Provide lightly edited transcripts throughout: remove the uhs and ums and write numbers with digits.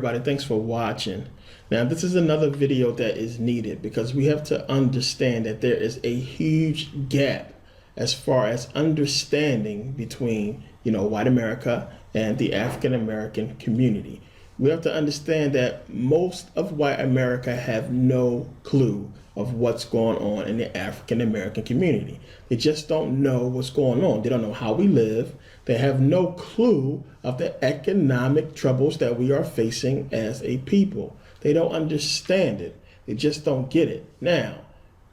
everybody, thanks for watching. Now this is another video that is needed because we have to understand that there is a huge gap as far as understanding between white America and the African American community. We have to understand that most of white America have no clue of what's going on in the African American community. They just don't know what's going on. They don't know how we live. They have no clue of the economic troubles that we are facing as a people. They don't understand it. They just don't get it. Now,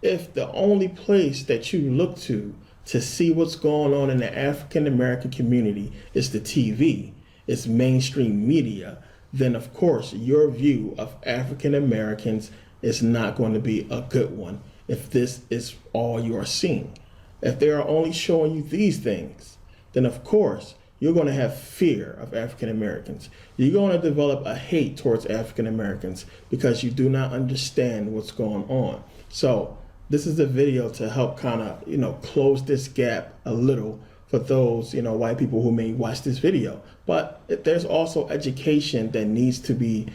if the only place that you look to see what's going on in the African American community is the TV, it's mainstream media, then of course your view of African Americans is not going to be a good one if this is all you are seeing. If they are only showing you these things, then of course you're going to have fear of African Americans. You're going to develop a hate towards African Americans because you do not understand what's going on. So this is a video to help kind of, close this gap a little for those, white people who may watch this video. But there's also education that needs to be,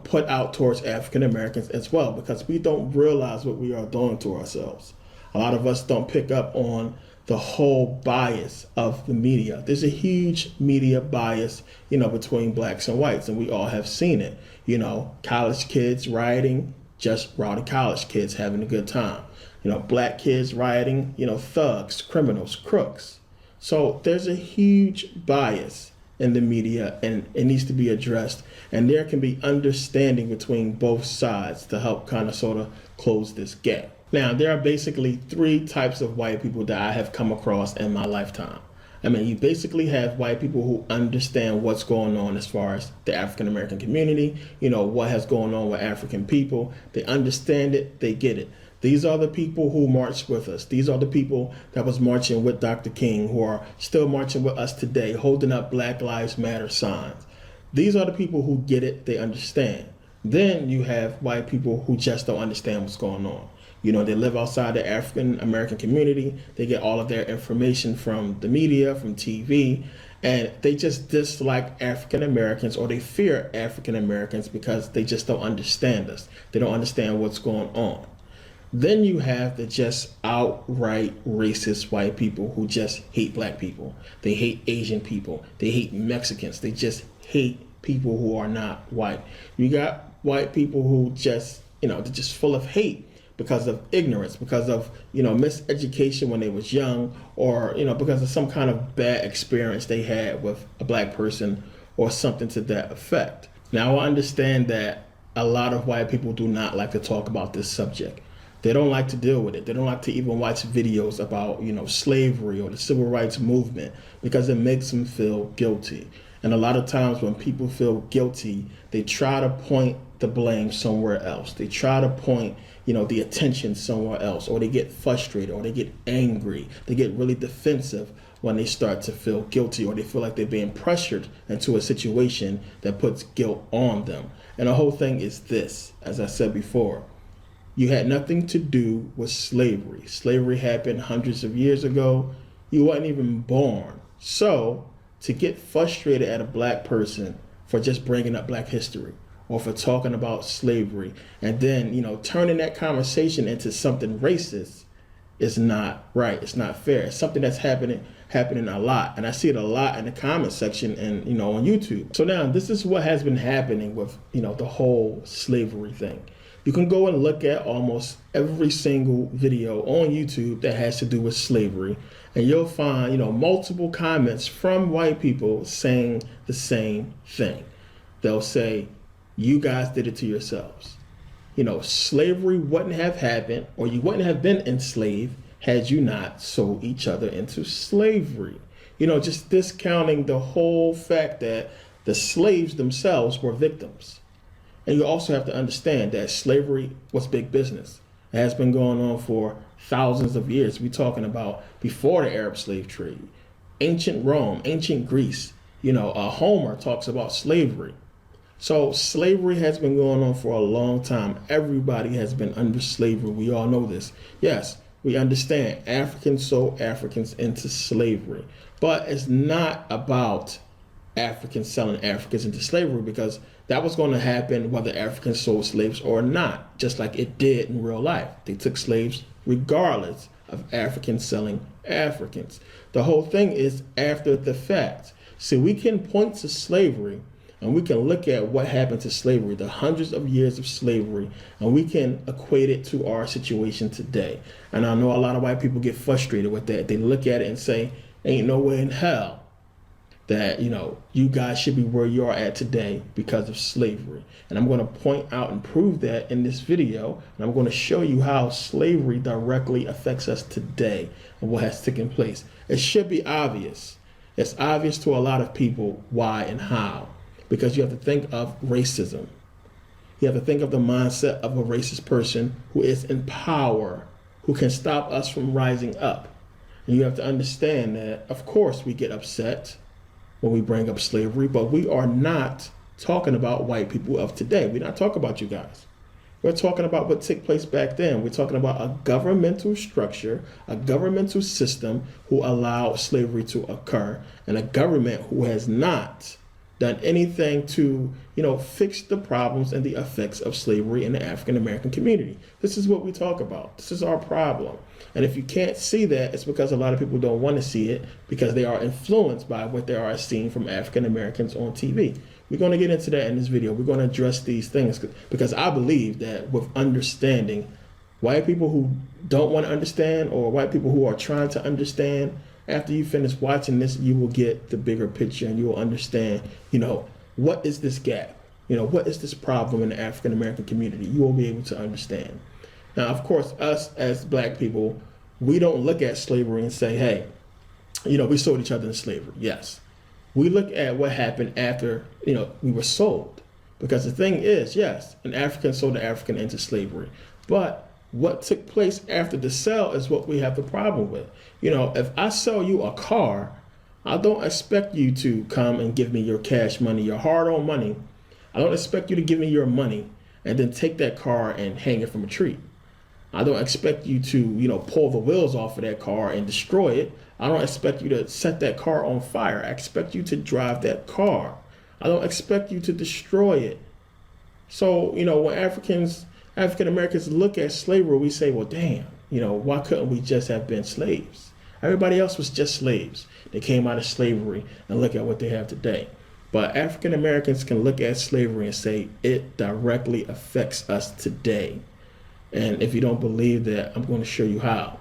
put out towards African Americans as well, because we don't realize what we are doing to ourselves. A lot of us don't pick up on the whole bias of the media. There's a huge media bias, between blacks and whites, and we all have seen it. College kids rioting, just rowdy college kids having a good time. Black kids rioting, thugs, criminals, crooks. So there's a huge bias in the media, and it needs to be addressed. And there can be understanding between both sides to help kind of sort of close this gap. Now, there are basically three types of white people that I have come across in my lifetime. I mean, you basically have white people who understand what's going on as far as the African American community, what has going on with African people. They understand it, they get it. These are the people who marched with us. These are the people that was marching with Dr. King, who are still marching with us today, holding up Black Lives Matter signs. These are the people who get it, they understand. Then you have white people who just don't understand what's going on. They live outside the African American community. They get all of their information from the media, from TV, and they just dislike African Americans, or they fear African Americans because they just don't understand us. They don't understand what's going on. Then you have the just outright racist white people who just hate black people. They hate Asian people. They hate Mexicans. They just hate people who are not white. You got white people who just, they're just full of hate because of ignorance, because of, miseducation when they was young, or, because of some kind of bad experience they had with a black person or something to that effect. Now, I understand that a lot of white people do not like to talk about this subject. They don't like to deal with it. They don't like to even watch videos about, slavery or the civil rights movement, because it makes them feel guilty. And a lot of times when people feel guilty, they try to point the blame somewhere else. They try to point, the attention somewhere else, or they get frustrated, or they get angry. They get really defensive when they start to feel guilty, or they feel like they're being pressured into a situation that puts guilt on them. And the whole thing is this, as I said before, you had nothing to do with slavery. Slavery happened hundreds of years ago. You weren't even born. So to get frustrated at a black person for just bringing up black history, or for talking about slavery, and then, turning that conversation into something racist is not right. It's not fair. It's something that's happening a lot. And I see it a lot in the comment section and, on YouTube. So now this is what has been happening with, the whole slavery thing. You can go and look at almost every single video on YouTube that has to do with slavery, and you'll find, multiple comments from white people saying the same thing. They'll say, you guys did it to yourselves. Slavery wouldn't have happened, or you wouldn't have been enslaved had you not sold each other into slavery. Just discounting the whole fact that the slaves themselves were victims. And you also have to understand that slavery was big business. It has been going on for thousands of years. We're talking about before the Arab slave trade, ancient Rome, ancient Greece. Homer talks about slavery. So slavery has been going on for a long time. Everybody has been under slavery. We all know this. Yes, we understand Africans sold Africans into slavery, but it's not about Africans selling Africans into slavery, because that was going to happen whether Africans sold slaves or not, just like it did in real life. They took slaves regardless of Africans selling Africans. The whole thing is after the fact. So we can point to slavery and we can look at what happened to slavery, the hundreds of years of slavery, and we can equate it to our situation today. And I know a lot of white people get frustrated with that. They look at it and say, ain't no way in hell that, you guys should be where you are at today because of slavery. And I'm going to point out and prove that in this video. And I'm going to show you how slavery directly affects us today and what has taken place. It should be obvious. It's obvious to a lot of people why and how. Because you have to think of racism. You have to think of the mindset of a racist person who is in power, who can stop us from rising up. And you have to understand that, of course, we get upset when we bring up slavery, but we are not talking about white people of today. We're not talking about you guys. We're talking about what took place back then. We're talking about a governmental structure, a governmental system who allowed slavery to occur, and a government who has not done anything to, fix the problems and the effects of slavery in the African American community. This is what we talk about. This is our problem. And if you can't see that, it's because a lot of people don't want to see it because they are influenced by what they are seeing from African Americans on TV. We're going to get into that in this video. We're going to address these things because I believe that with understanding, white people who don't want to understand or white people who are trying to understand, after you finish watching this, you will get the bigger picture and you will understand, what is this gap? What is this problem in the African American community? You will be able to understand. Now, of course, us as black people, we don't look at slavery and say, hey, we sold each other into slavery. Yes. We look at what happened after, we were sold. Because the thing is, yes, an African sold an African into slavery. But what took place after the sale is what we have the problem with. If I sell you a car, I don't expect you to come and give me your cash money, your hard-earned money. I don't expect you to give me your money and then take that car and hang it from a tree. I don't expect you to, pull the wheels off of that car and destroy it. I don't expect you to set that car on fire. I expect you to drive that car. I don't expect you to destroy it. So, when African Americans look at slavery, we say, well, damn, why couldn't we just have been slaves? Everybody else was just slaves. They came out of slavery and look at what they have today. But African Americans can look at slavery and say it directly affects us today. And if you don't believe that, I'm going to show you how.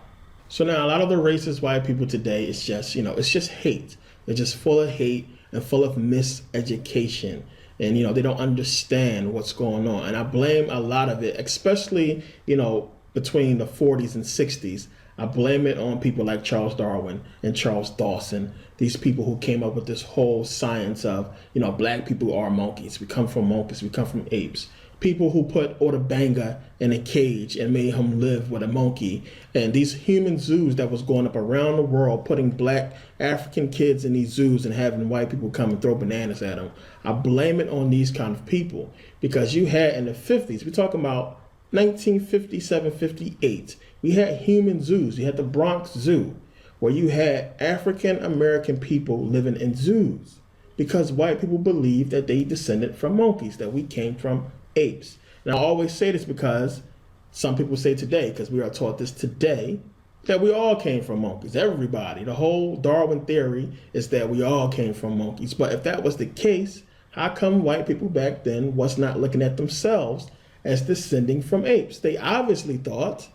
So now a lot of the racist white people today is just, it's just hate. They're just full of hate and full of miseducation. And, they don't understand what's going on. And I blame a lot of it, especially, between the 40s and 60s. I blame it on people like Charles Darwin and Charles Dawson, these people who came up with this whole science of, black people are monkeys. We come from monkeys. We come from apes. People who put Otabanga in a cage and made him live with a monkey. And these human zoos that was going up around the world, putting black African kids in these zoos and having white people come and throw bananas at them. I blame it on these kind of people because you had in the 50s, we're talking about 1957, 58, we had human zoos. You had the Bronx Zoo where you had African American people living in zoos because white people believed that they descended from monkeys, that we came from apes. And I always say this because some people say today, because we are taught this today, that we all came from monkeys. Everybody. The whole Darwin theory is that we all came from monkeys. But if that was the case, how come white people back then was not looking at themselves as descending from apes? They obviously thought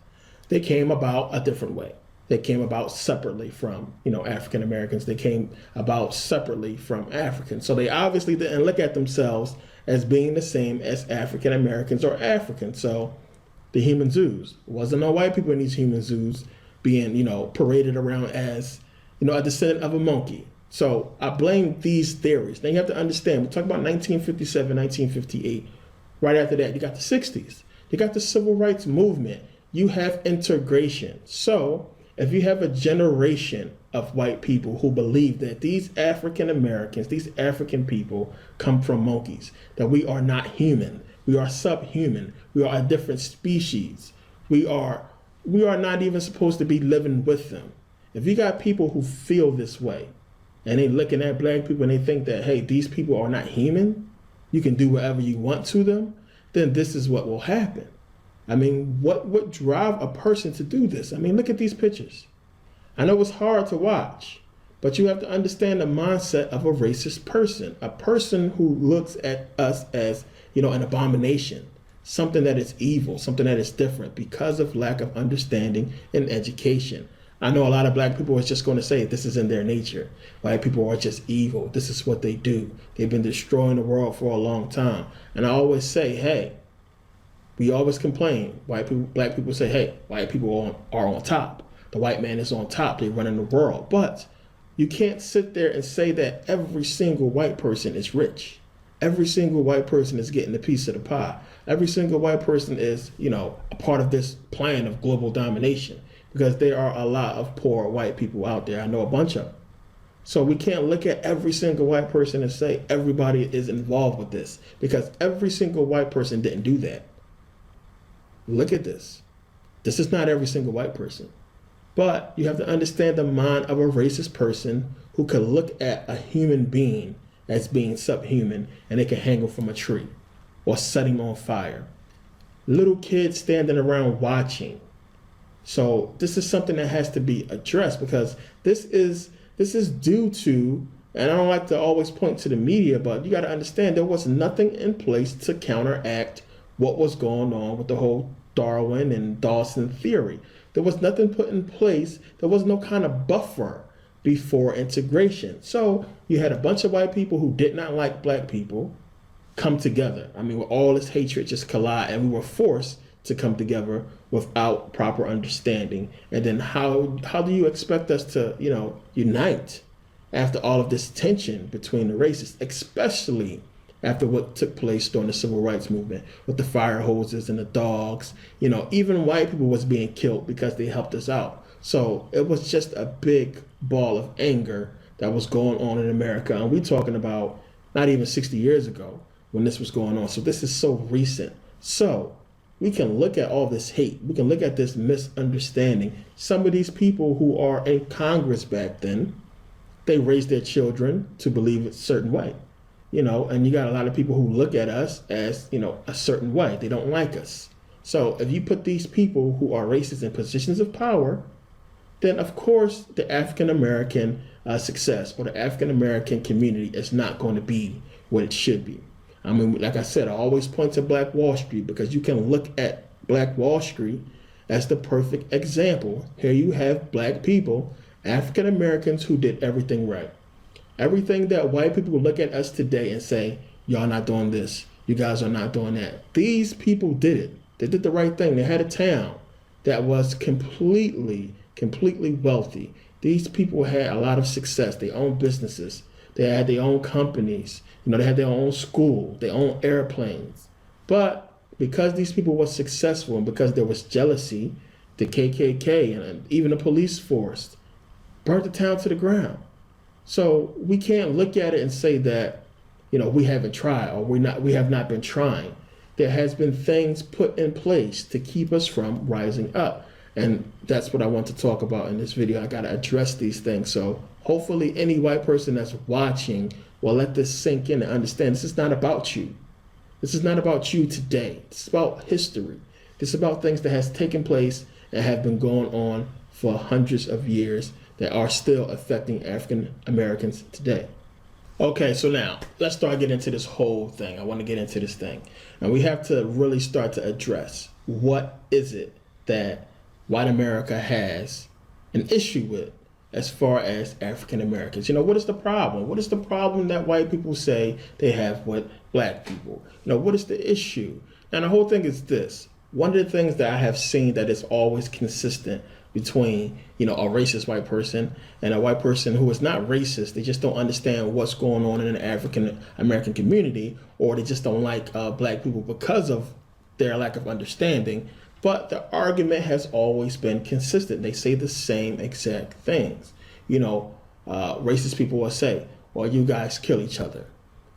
they came about a different way. They came about separately from, African Americans. They came about separately from Africans. So they obviously didn't look at themselves as being the same as African Americans or Africans. So the human zoos, wasn't no white people in these human zoos being, paraded around as, a descendant of a monkey. So I blame these theories. Now you have to understand, we're talking about 1957, 1958. Right after that, you got the 60s. You got the civil rights movement. You have integration. So if you have a generation of white people who believe that these African Americans, these African people come from monkeys, that we are not human, we are subhuman, we are a different species, we are not even supposed to be living with them. If you got people who feel this way and they looking at black people and they think that, hey, these people are not human, you can do whatever you want to them, then this is what will happen. I mean, what would drive a person to do this? I mean, look at these pictures. I know it's hard to watch, but you have to understand the mindset of a racist person, a person who looks at us as, an abomination, something that is evil, something that is different because of lack of understanding and education. I know a lot of black people are just going to say this is in their nature. White people are just evil. This is what they do. They've been destroying the world for a long time. And I always say, hey, we always complain. White people, black people say, hey, white people are on top. The white man is on top. They run in the world. But you can't sit there and say that every single white person is rich. Every single white person is getting a piece of the pie. Every single white person is, a part of this plan of global domination, because there are a lot of poor white people out there. I know a bunch of them. So we can't look at every single white person and say everybody is involved with this, because every single white person didn't do that. Look at this. This is not every single white person. But you have to understand the mind of a racist person who could look at a human being as being subhuman and they can hang him from a tree or set him on fire. Little kids standing around watching. So this is something that has to be addressed, because this is due to, and I don't like to always point to the media, but you got to understand there was nothing in place to counteract what was going on with the whole Darwin and Dawson theory. There was nothing put in place. There was no kind of buffer before integration. So you had a bunch of white people who did not like black people come together. I mean, with all this hatred just collide, and we were forced to come together without proper understanding. And then how do you expect us to, unite after all of this tension between the races, especially after what took place during the civil rights movement with the fire hoses and the dogs? Even white people was being killed because they helped us out. So it was just a big ball of anger that was going on in America. And we're talking about not even 60 years ago when this was going on. So this is so recent. So we can look at all this hate. We can look at this misunderstanding. Some of these people who are in Congress back then, they raised their children to believe a certain way. And you got a lot of people who look at us as, a certain way. They don't like us. So if you put these people who are racist in positions of power, then of course the African-American success or the African-American community is not going to be what it should be. I mean, like I said, I always point to Black Wall Street, because you can look at Black Wall Street as the perfect example. Here you have black people, African Americans, who did everything right. Everything that white people look at us today and say, y'all not doing this, you guys are not doing that. These people did it. They did the right thing. They had a town that was completely wealthy. These people had a lot of success. They owned businesses. They had their own companies. They had their own school, their own airplanes. But because these people were successful and because there was jealousy, the KKK and even the police force burnt the town to the ground. So we can't look at it and say that, we haven't tried or we have not been trying. There has been things put in place to keep us from rising up. And that's what I want to talk about in this video. I got to address these things. So hopefully any white person that's watching will let this sink in and understand this is not about you. This is not about you today. It's about history. It's about things that has taken place and have been going on for hundreds of years that are still affecting African Americans today. Okay, so now let's start getting into this whole thing. I want to get into this thing. And we have to really start to address, what is it that white America has an issue with as far as African Americans? What is the problem? What is the problem that white people say they have with black people? What is the issue? And the whole thing is this. One of the things that I have seen that is always consistent between, a racist white person and a white person who is not racist, they just don't understand what's going on in the African American community, or they just don't like black people because of their lack of understanding. But the argument has always been consistent. They say the same exact things. Racist people will say, well, you guys kill each other.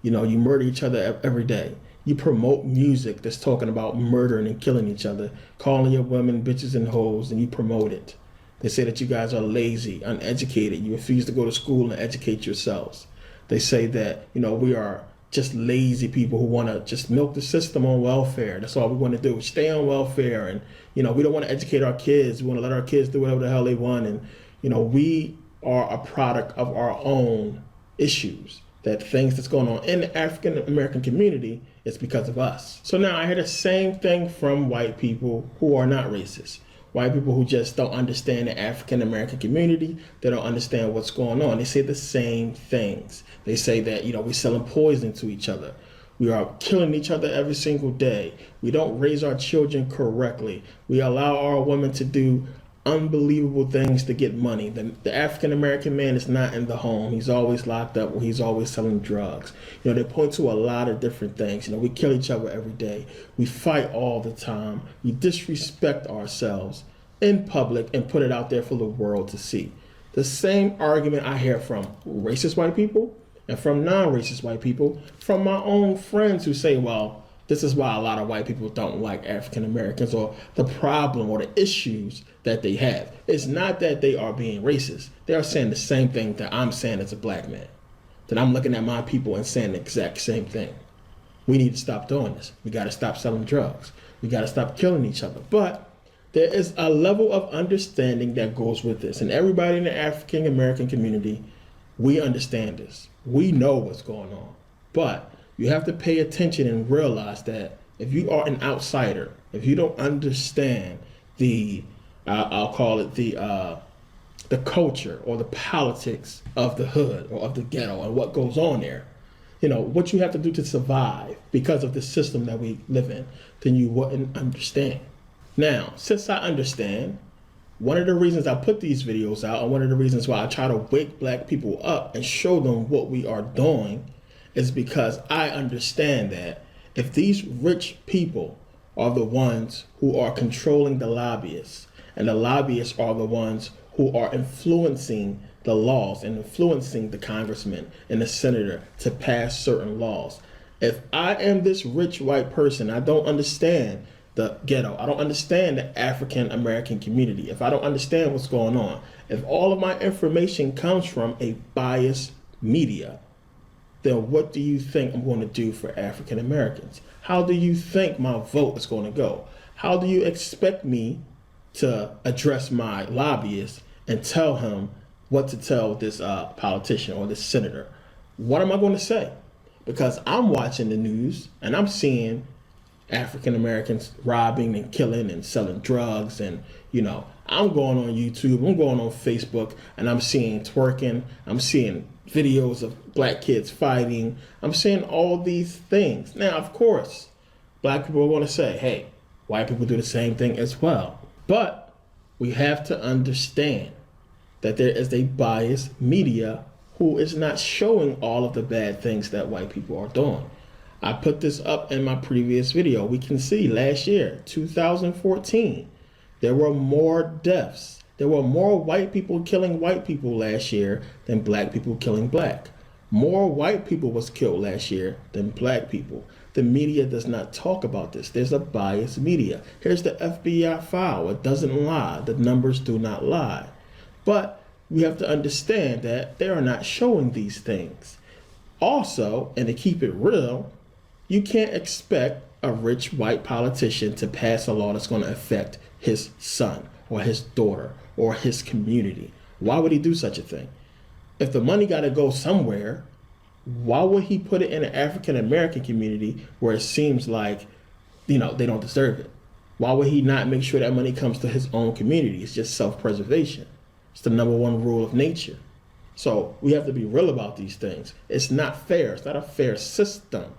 You murder each other every day. You promote music that's talking about murdering and killing each other, calling your women bitches and hoes, and you promote it. They say that you guys are lazy, uneducated. You refuse to go to school and educate yourselves. They say that, we are just lazy people who want to just milk the system on welfare. That's all we want to do, stay on welfare. And, we don't want to educate our kids. We want to let our kids do whatever the hell they want. And, we are a product of our own issues. That things that's going on in the African American community is because of us. So now I hear the same thing from white people who are not racist. White people who just don't understand the African American community. They don't understand what's going on. They say the same things. They say that, we're selling poison to each other. We are killing each other every single day. We don't raise our children correctly. We allow our women to do unbelievable things to get money. The African American man is not in the home. He's always locked up, or he's always selling drugs. They point to a lot of different things. We kill each other every day. We fight all the time. We disrespect ourselves in public and put it out there for the world to see. The same argument I hear from racist white people and from non-racist white people, from my own friends who say, well, this is why a lot of white people don't like African Americans, or the problem or the issues that they have. It's not that they are being racist. They are saying the same thing that I'm saying as a black man. That I'm looking at my people and saying the exact same thing. We need to stop doing this. We got to stop selling drugs. We got to stop killing each other. But there is a level of understanding that goes with this. And everybody in the African American community, we understand this. We know what's going on. But you have to pay attention and realize that if you are an outsider, if you don't understand I'll call it the culture or the politics of the hood or of the ghetto and what goes on there, what you have to do to survive because of the system that we live in, then you wouldn't understand. Now, since I understand, one of the reasons I put these videos out, and one of the reasons why I try to wake black people up and show them what we are doing, is because I understand that if these rich people are the ones who are controlling the lobbyists, and the lobbyists are the ones who are influencing the laws and influencing the congressman and the senator to pass certain laws. If I am this rich white person, I don't understand the ghetto. I don't understand the African American community. If I don't understand what's going on, if all of my information comes from a biased media, then what do you think I'm going to do for African Americans? How do you think my vote is going to go? How do you expect me to address my lobbyist and tell him what to tell this politician or this senator? What am I going to say? Because I'm watching the news and I'm seeing African Americans robbing and killing and selling drugs, and I'm going on YouTube, I'm going on Facebook, and I'm seeing twerking, I'm seeing videos of black kids fighting, I'm seeing all these things. Now, of course, black people are going to say, hey, white people do the same thing as well. But we have to understand that there is a biased media who is not showing all of the bad things that white people are doing. I put this up in my previous video. We can see last year, 2014, there were more deaths. There were more white people killing white people last year than black people killing black. More white people was killed last year than black people. The media does not talk about this. There's a biased media. Here's the FBI file. It doesn't lie. The numbers do not lie. But we have to understand that they are not showing these things. Also, and to keep it real, you can't expect a rich white politician to pass a law that's going to affect his son or his daughter or his community. Why would he do such a thing? If the money got to go somewhere, why would he put it in an African American community where it seems like, they don't deserve it? Why would he not make sure that money comes to his own community? It's just self-preservation. It's the number one rule of nature. So we have to be real about these things. It's not fair. It's not a fair system.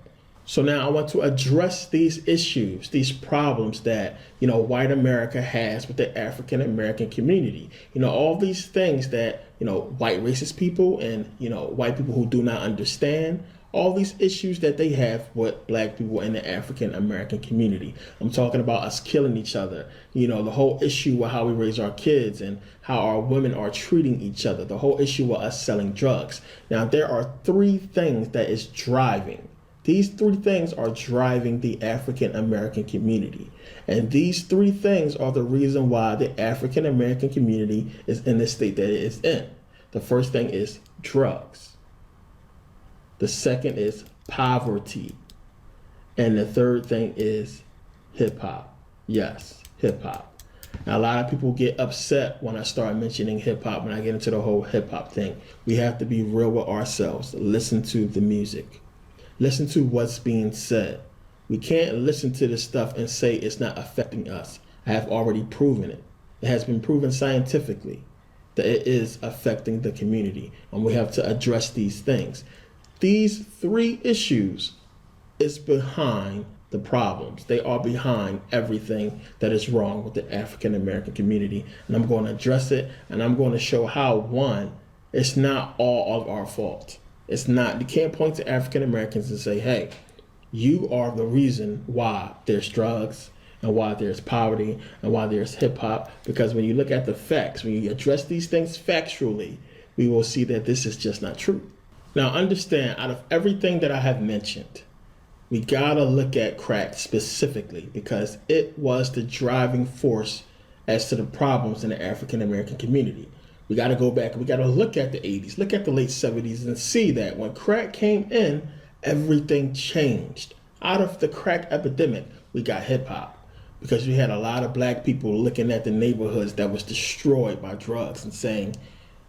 So now I want to address these issues, these problems that, white America has with the African American community. All these things that, white racist people and, white people who do not understand, all these issues that they have with black people in the African American community. I'm talking about us killing each other, the whole issue with how we raise our kids and how our women are treating each other, the whole issue with us selling drugs. Now, there are three things that is driving. These three things are driving the African American community. And these three things are the reason why the African American community is in the state that it is in. The first thing is drugs. The second is poverty. And the third thing is hip hop. Yes, hip hop. Now, a lot of people get upset when I start mentioning hip hop, when I get into the whole hip hop thing. We have to be real with ourselves. Listen to the music. Listen to what's being said. We can't listen to this stuff and say it's not affecting us. I have already proven it. It has been proven scientifically that it is affecting the community, and we have to address these things. These three issues is behind the problems. They are behind everything that is wrong with the African American community, and I'm going to address it, and I'm going to show how, one, it's not all of our fault. It's not. You can't point to African Americans and say, hey, you are the reason why there's drugs and why there's poverty and why there's hip hop. Because when you look at the facts, when you address these things factually, we will see that this is just not true. Now, understand, out of everything that I have mentioned, we gotta look at crack specifically because it was the driving force as to the problems in the African American community. We gotta go back, we gotta look at the 80s, look at the late 70s and see that when crack came in, everything changed. Out of the crack epidemic, we got hip hop because we had a lot of black people looking at the neighborhoods that was destroyed by drugs and saying,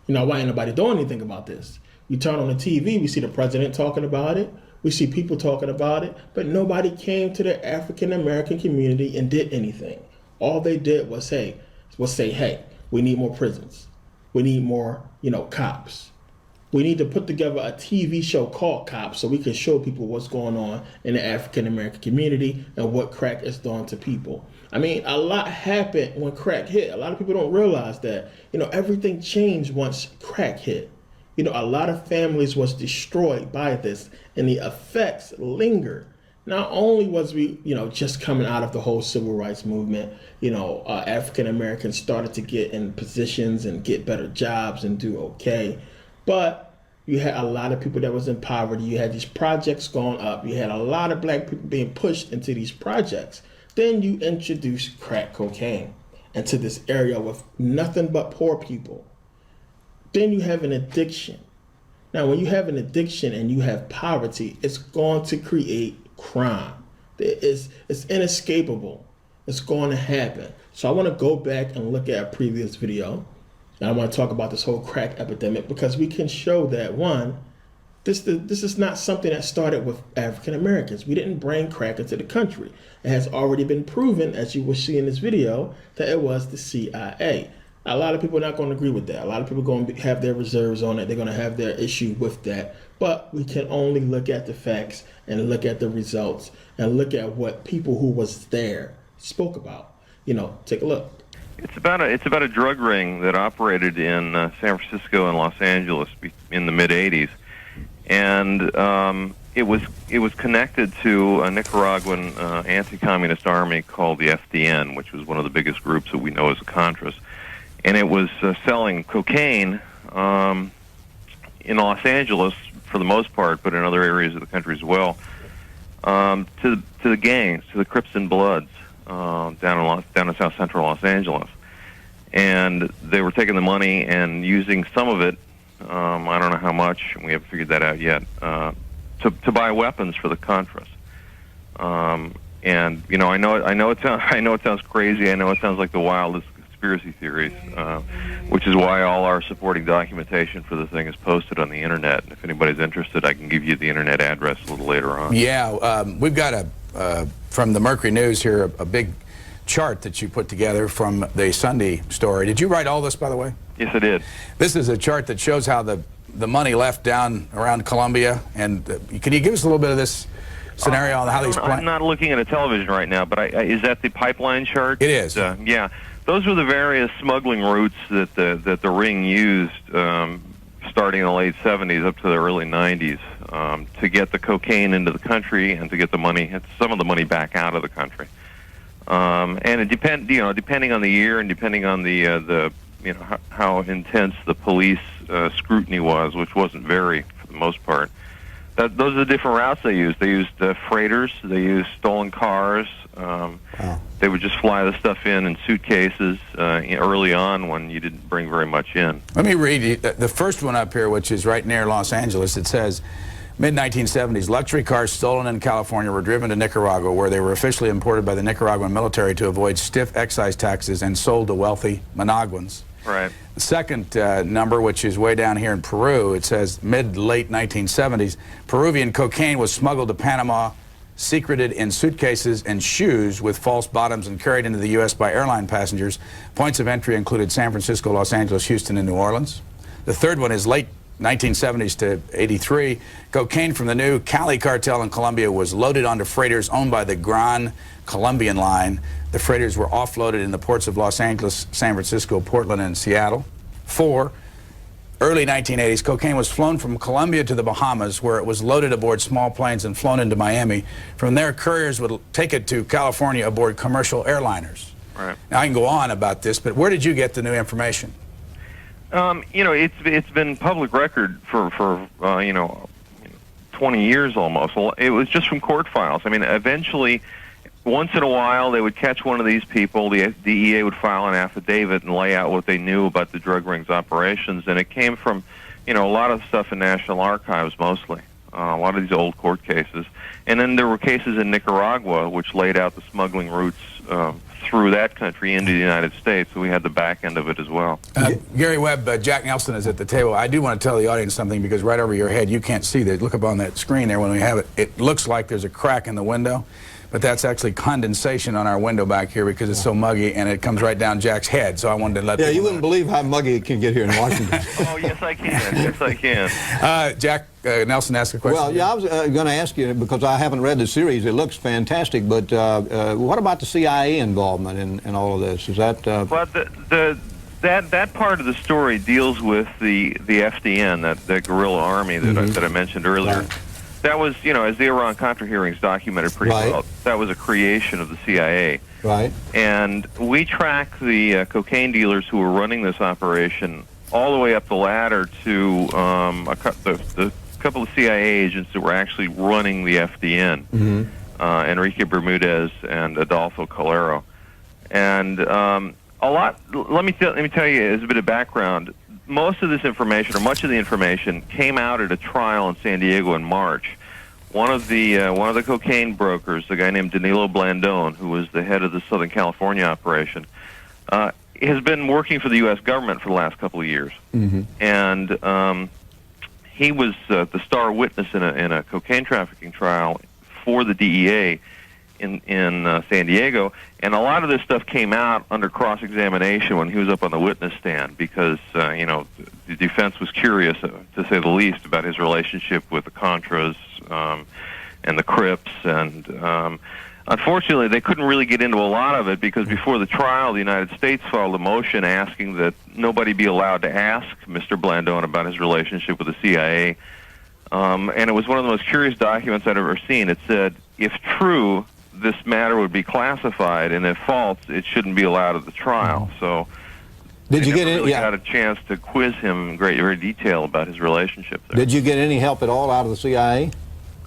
you know, why ain't nobody doing anything about this? We turn on the TV, we see the president talking about it, we see people talking about it, but nobody came to the African American community and did anything. All they did was say, hey, we need more prisons. We need more, cops. We need to put together a TV show called Cops so we can show people what's going on in the African American community and what crack is doing to people. I mean, a lot happened when crack hit. A lot of people don't realize that, everything changed once crack hit. A lot of families was destroyed by this, and the effects linger. Not only was we, just coming out of the whole civil rights movement, African Americans started to get in positions and get better jobs and do okay, but you had a lot of people that was in poverty. You had these projects going up. You had a lot of black people being pushed into these projects. Then you introduce crack cocaine into this area with nothing but poor people. Then you have an addiction. Now, when you have an addiction and you have poverty, it's going to create crime. It's inescapable. It's going to happen. So I want to go back and look at a previous video. And I want to talk about this whole crack epidemic because we can show that, one, this is not something that started with African Americans. We didn't bring crack into the country. It has already been proven, as you will see in this video, that it was the CIA. A lot of people are not going to agree with that. A lot of people are going to have their reserves on it. They're going to have their issue with that. But we can only look at the facts and look at the results and look at what people who was there spoke about. Take a look. It's about a drug ring that operated in San Francisco and Los Angeles in the mid '80s, and it was connected to a Nicaraguan anti-communist army called the FDN, which was one of the biggest groups that we know as the Contras, and it was selling cocaine in Los Angeles for the most part, but in other areas of the country as well, to the gangs, to the Crips and Bloods. Down in South Central Los Angeles, and they were taking the money and using some of it. I don't know how much, and we haven't figured that out yet. To buy weapons for the Contras. And I know it sounds crazy. I know it sounds like the wildest conspiracy theories, which is why all our supporting documentation for the thing is posted on the internet. And if anybody's interested, I can give you the internet address a little later on. Yeah, we've got from the Mercury News here, a big chart that you put together from the Sunday story. Did you write all this, by the way? Yes, I did. This is a chart that shows how the money left down around Columbia. And can you give us a little bit of this scenario on how these I'm not looking at a television right now, but is that the pipeline chart? It is. Yeah. Those were the various smuggling routes that the ring used starting in the late 70s up to the early 90s to get the cocaine into the country and to get some of the money back out of the country. And it depending on the year and depending on the how intense the police scrutiny was, which wasn't very for the most part. Those are the different routes they used. They used freighters. They used stolen cars. Wow. They would just fly the stuff in suitcases early on when you didn't bring very much in. Let me read you the first one up here, which is right near Los Angeles. It says, Mid-1970s, luxury cars stolen in California were driven to Nicaragua, where they were officially imported by the Nicaraguan military to avoid stiff excise taxes and sold to wealthy Managuans. Right. The second number, which is way down here in Peru, it says mid-late 1970s, Peruvian cocaine was smuggled to Panama, secreted in suitcases and shoes with false bottoms and carried into the U.S. by airline passengers. Points of entry included San Francisco, Los Angeles, Houston, and New Orleans. The third one is late 1970s to 83. Cocaine from the new Cali cartel in Colombia was loaded onto freighters owned by the Gran Colombian Line. The freighters were offloaded in the ports of Los Angeles, San Francisco, Portland, and Seattle. 4. Early 1980s, cocaine was flown from Colombia to the Bahamas, where it was loaded aboard small planes and flown into Miami. From there, couriers would take it to California aboard commercial airliners. Right. Now, I can go on about this, but where did you get the new information? You know, it's been public record for 20 years almost. Well, it was just from court files. I mean, eventually, once in a while, they would catch one of these people. The DEA would file an affidavit and lay out what they knew about the drug ring's operations, and it came from, a lot of stuff in National Archives mostly, a lot of these old court cases. And then there were cases in Nicaragua which laid out the smuggling routes through that country into the United States, so we had the back end of it as well. Gary Webb, Jack Nelson is at the table. I do want to tell the audience something, because right over your head, you can't see that. Look up on that screen there when we have it. It looks like there's a crack in the window, but that's actually condensation on our window back here because it's so muggy, and it comes right down Jack's head, so I wanted to let you wouldn't believe how muggy it can get here in Washington. Oh, yes, I can. Yes, I can. Jack Nelson asked a question. Well, yeah, I was going to ask you, because I haven't read the series. It looks fantastic, but what about the CIA involvement in all of this? Is that... Well, that part of the story deals with the FDN, that guerrilla army that I mentioned earlier. Right. That was, as the Iran-Contra hearings documented pretty well, that was a creation of the CIA. Right. And we tracked the cocaine dealers who were running this operation all the way up the ladder to the couple of CIA agents that were actually running the FDN, Enrique Bermudez and Adolfo Calero. And let me tell you, as a bit of background, most of this information, or much of the information, came out at a trial in San Diego in March. One of the cocaine brokers, a guy named Danilo Blandon, who was the head of the Southern California operation, has been working for the U.S. government for the last couple of years. And he was the star witness in a cocaine trafficking trial for the DEA in San Diego, and a lot of this stuff came out under cross-examination when he was up on the witness stand, because the defense was curious, to say the least, about his relationship with the Contras and the Crips, and unfortunately they couldn't really get into a lot of it, because before the trial the United States filed a motion asking that nobody be allowed to ask Mr. Blandon about his relationship with the CIA, and it was one of the most curious documents I'd ever seen. It said, if true, this matter would be classified, and if false, it shouldn't be allowed at the trial. So, did you get any? Got a chance to quiz him in great detail about his relationship there. Did you get any help at all out of the CIA?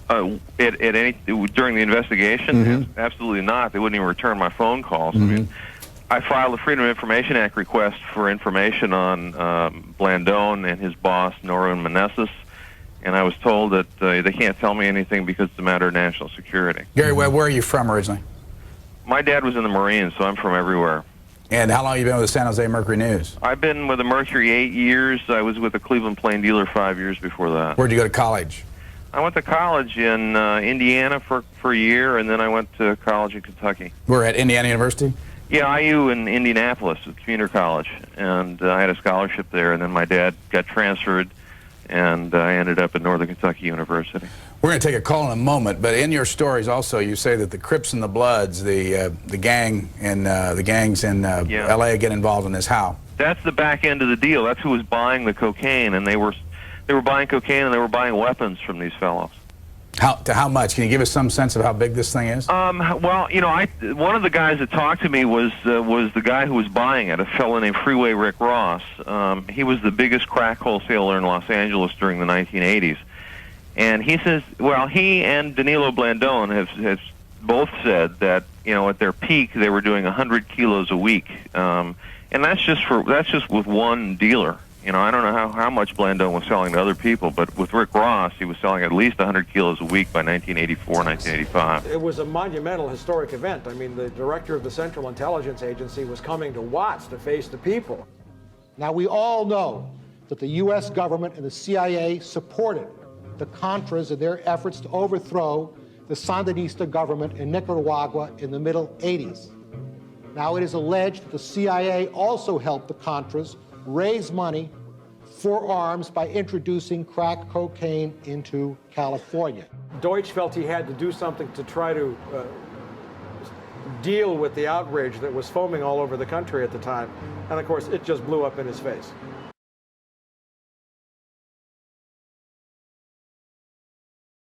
During the investigation, absolutely not. They wouldn't even return my phone calls. I mean, I filed a Freedom of Information Act request for information on Blandon and his boss, Norun Meneses, and I was told that they can't tell me anything because it's a matter of national security. Gary Webb, where are you from originally? My dad was in the Marines, so I'm from everywhere. And how long have you been with the San Jose Mercury News? I've been with the Mercury 8 years. I was with the Cleveland Plain Dealer 5 years before that. Where'd you go to college? I went to college in Indiana for a year, and then I went to college in Kentucky. We're at Indiana University? Yeah, IU in Indianapolis at community college, and I had a scholarship there, and then my dad got transferred, and I ended up at Northern Kentucky University. We're going to take a call in a moment, but in your stories also you say that the Crips and the Bloods, the gangs in L.A. get involved in this. How? That's the back end of the deal. That's who was buying the cocaine, and they were buying cocaine and they were buying weapons from these fellows. How much? Can you give us some sense of how big this thing is? Well, one of the guys that talked to me was the guy who was buying it, a fellow named Freeway Rick Ross. He was the biggest crack wholesaler in Los Angeles during the 1980s. And he says, well, he and Danilo Blandon have both said that, at their peak they were doing 100 kilos a week. And that's just with one dealer. You know, I don't know how much Blandone was selling to other people, but with Rick Ross, he was selling at least 100 kilos a week by 1984, 1985. It was a monumental historic event. I mean, the director of the Central Intelligence Agency was coming to Watts to face the people. Now, we all know that the U.S. government and the CIA supported the Contras in their efforts to overthrow the Sandinista government in Nicaragua in the middle 80s. Now, it is alleged that the CIA also helped the Contras raise money for arms by introducing crack cocaine into California. Deutsch felt he had to do something to try to deal with the outrage that was foaming all over the country at the time. And of course, it just blew up in his face.